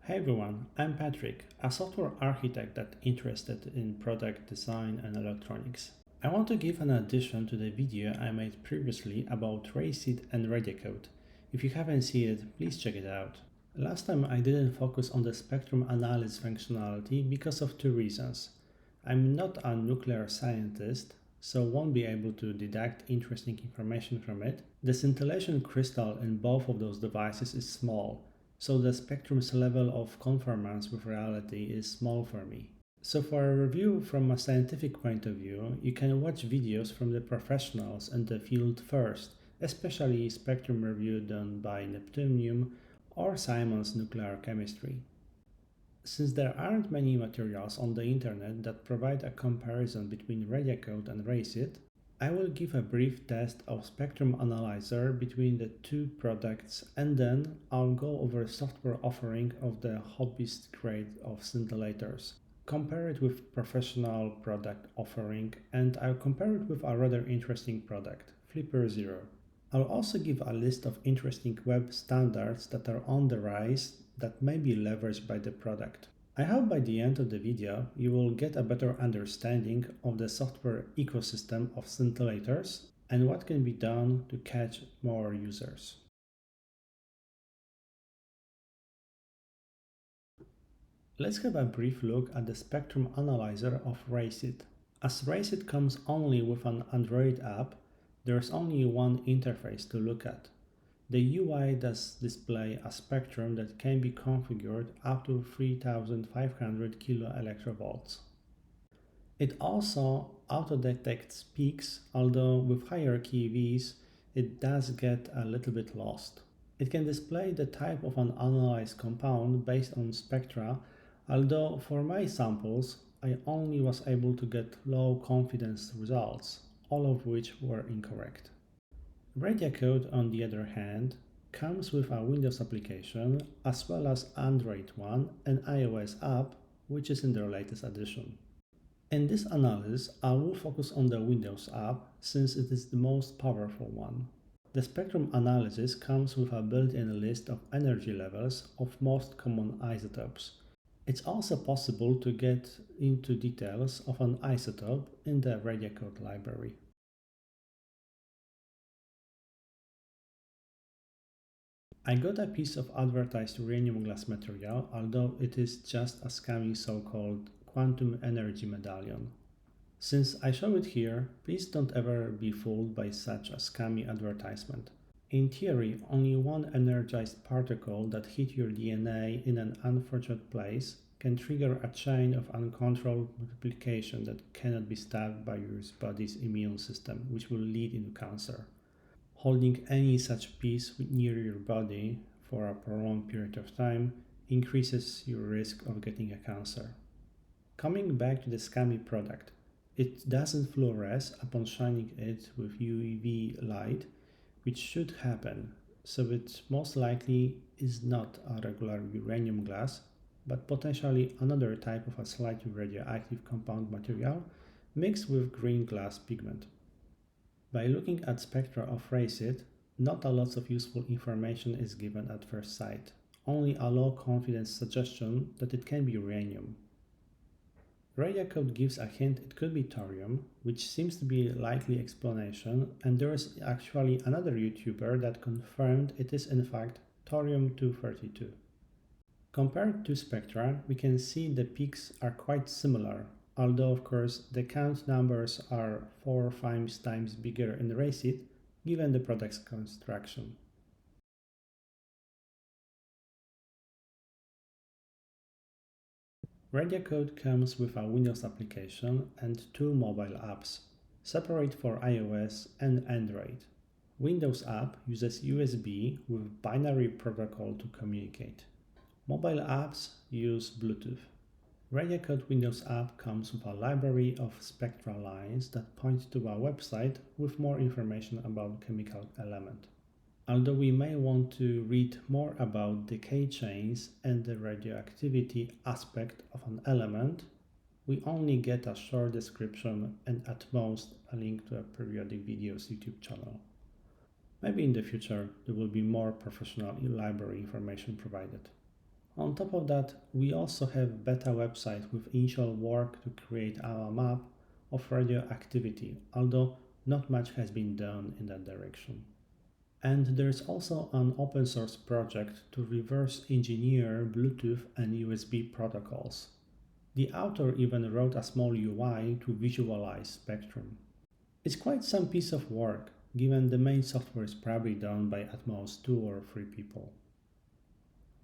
Hey everyone, I'm Patrick, a software architect that's interested in product design and electronics. I want to give an addition to the video I made previously about Raysid and Radiacode. If you haven't seen it, please check it out. Last time I didn't focus on the spectrum analysis functionality because of two reasons. I'm not a nuclear scientist, so won't be able to deduct interesting information from it. The scintillation crystal in both of those devices is small, so the spectrum's level of conformance with reality is small for me. So for a review from a scientific point of view, you can watch videos from the professionals in the field first, especially spectrum review done by Neptunium or Simon's nuclear chemistry. Since there aren't many materials on the internet that provide a comparison between Radiacode and Raysid, I will give a brief test of Spectrum Analyzer between the two products, and then I'll go over software offering of the hobbyist grade of Scintillators, compare it with professional product offering, and I'll compare it with a rather interesting product, Flipper Zero. I'll also give a list of interesting web standards that are on the rise that may be leveraged by the product. I hope by the end of the video you will get a better understanding of the software ecosystem of scintillators and what can be done to catch more users. Let's have a brief look at the spectrum analyzer of Raysid. As Raysid comes only with an Android app, there's only one interface to look at. The UI does display a spectrum that can be configured up to 3500 kV. It also auto-detects peaks, although with higher KVs it does get a little bit lost. It can display the type of an analyzed compound based on spectra, although for my samples I only was able to get low confidence results, all of which were incorrect. Radiacode, on the other hand, comes with a Windows application as well as Android one and iOS app, which is in their latest edition. In this analysis, I will focus on the Windows app since it is the most powerful one. The spectrum analysis comes with a built-in list of energy levels of most common isotopes. It's also possible to get into details of an isotope in the Radiacode library. I got a piece of advertised uranium glass material, although it is just a scammy so-called quantum energy medallion. Since I show it here, please don't ever be fooled by such a scammy advertisement. In theory, only one energized particle that hit your DNA in an unfortunate place can trigger a chain of uncontrolled multiplication that cannot be stopped by your body's immune system, which will lead into cancer. Holding any such piece near your body for a prolonged period of time increases your risk of getting a cancer. Coming back to the scammy product, it doesn't fluoresce upon shining it with UV light, which should happen, so it most likely is not a regular uranium glass, but potentially another type of a slightly radioactive compound material mixed with green glass pigment. By looking at spectra of Raysid, not a lot of useful information is given at first sight, only a low confidence suggestion that it can be uranium. Radiacode gives a hint it could be thorium, which seems to be a likely explanation, and there is actually another YouTuber that confirmed it is in fact thorium-232. Compared to spectra, we can see the peaks are quite similar, although of course the count numbers are 4 or 5 times bigger in Raysid given the product's construction. Radiacode comes with a Windows application and two mobile apps, separate for iOS and Android. Windows app uses USB with binary protocol to communicate. Mobile apps use Bluetooth. Radiacode Windows app comes with a library of spectral lines that point to a website with more information about chemical element. Although we may want to read more about decay chains and the radioactivity aspect of an element, we only get a short description and at most a link to a periodic videos YouTube channel. Maybe in the future there will be more professional library information provided. On top of that, we also have beta website with initial work to create our map of radioactivity, although not much has been done in that direction. And there's also an open source project to reverse engineer Bluetooth and USB protocols. The author even wrote a small UI to visualize spectrum. It's quite some piece of work, given the main software is probably done by at most 2 or 3 people.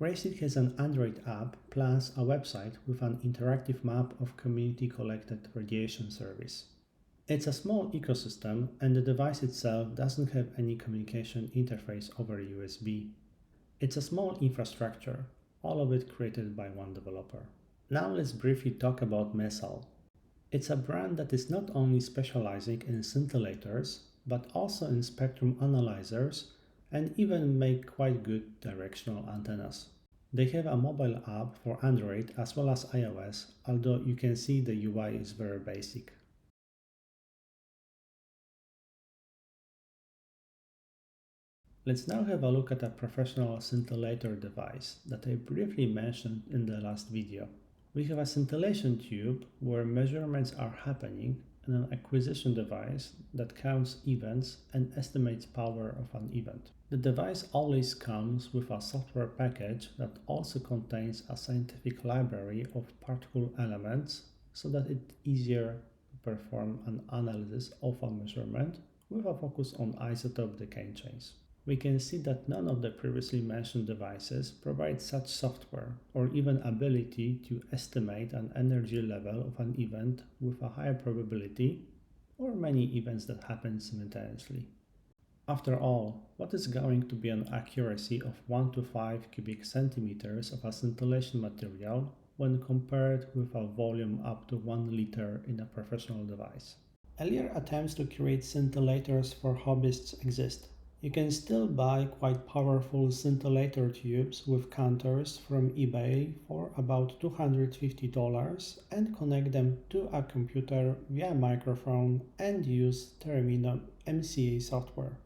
Raysid has an Android app plus a website with an interactive map of community-collected radiation service. It's a small ecosystem and the device itself doesn't have any communication interface over USB. It's a small infrastructure, all of it created by one developer. Now let's briefly talk about Mesal. It's a brand that is not only specializing in scintillators, but also in spectrum analyzers and even make quite good directional antennas. They have a mobile app for Android as well as iOS, although you can see the UI is very basic. Let's now have a look at a professional scintillator device that I briefly mentioned in the last video. We have a scintillation tube where measurements are happening and an acquisition device that counts events and estimates power of an event. The device always comes with a software package that also contains a scientific library of particle elements so that it's easier to perform an analysis of a measurement with a focus on isotope decay chains. We can see that none of the previously mentioned devices provide such software or even ability to estimate an energy level of an event with a higher probability or many events that happen simultaneously. After all, what is going to be an accuracy of 1 to 5 cubic centimeters of a scintillation material when compared with a volume up to 1 liter in a professional device? Earlier attempts to create scintillators for hobbyists exist. You can still buy quite powerful scintillator tubes with counters from eBay for about $250 and connect them to a computer via microphone and use Terminal MCA software.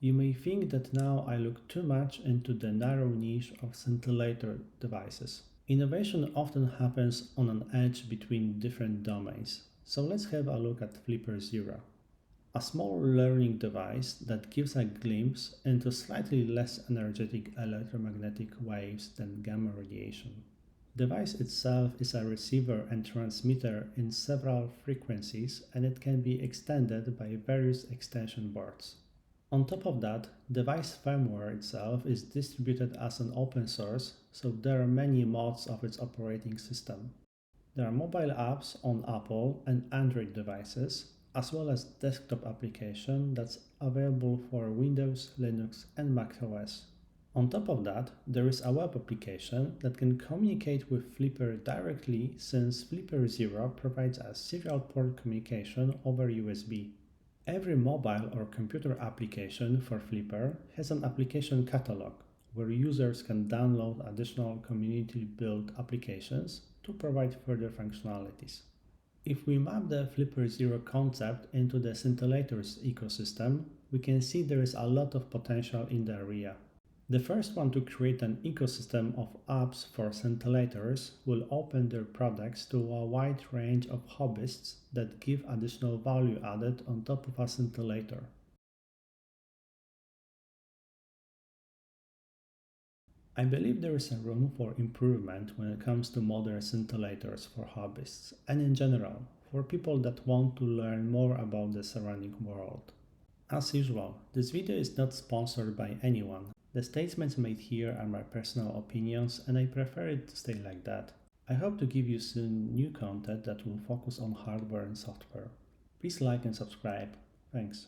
You may think that now I look too much into the narrow niche of scintillator devices. Innovation often happens on an edge between different domains, so let's have a look at Flipper Zero. A small learning device that gives a glimpse into slightly less energetic electromagnetic waves than gamma radiation. The device itself is a receiver and transmitter in several frequencies and it can be extended by various extension boards. On top of that, device firmware itself is distributed as an open source, so there are many mods of its operating system. There are mobile apps on Apple and Android devices, as well as desktop application that's available for Windows, Linux, and Mac OS. On top of that, there is a web application that can communicate with Flipper directly since Flipper Zero provides a serial port communication over USB. Every mobile or computer application for Flipper has an application catalog where users can download additional community-built applications to provide further functionalities. If we map the Flipper Zero concept into the scintillators ecosystem, we can see there is a lot of potential in the area. The first one to create an ecosystem of apps for scintillators will open their products to a wide range of hobbyists that give additional value added on top of a scintillator. I believe there is a room for improvement when it comes to modern scintillators for hobbyists and in general for people that want to learn more about the surrounding world. As usual, this video is not sponsored by anyone. The statements made here are my personal opinions and I prefer it to stay like that. I hope to give you soon new content that will focus on hardware and software. Please like and subscribe. Thanks.